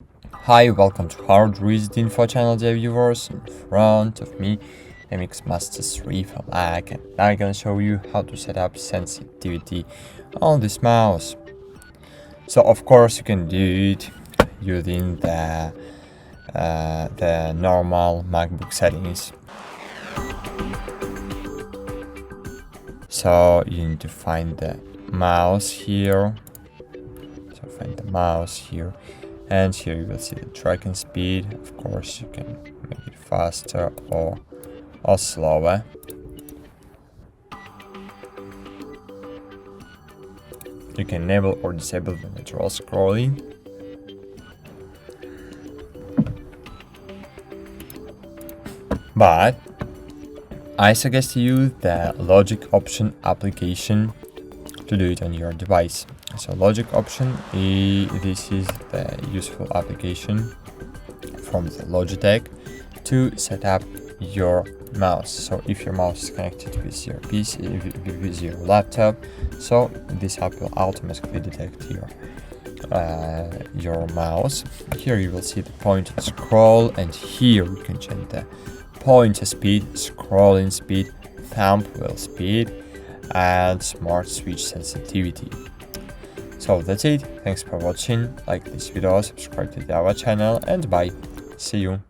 Hi, welcome to HardReset.Info channel, dear viewers. In front of me, MX Master 3 from Mac, and now I'm gonna show you how to set up sensitivity on this mouse. So of course you can do it using the normal MacBook settings. So you need to find the mouse here. And here you will see the tracking speed. Of course, you can make it faster or slower. You can enable or disable the natural scrolling. But I suggest you use the Logitech Option application to do it on your device. So Logitech Option, this is the useful application from the Logitech to set up your mouse. So if your mouse is connected with your PC, with your laptop, so this app will automatically detect your mouse. Here you will see the point and scroll, and here you can change the pointer speed, scrolling speed, thumb wheel speed, and smart switch sensitivity. So that's it. Thanks for watching. Like this video, subscribe to our channel, and bye. See you.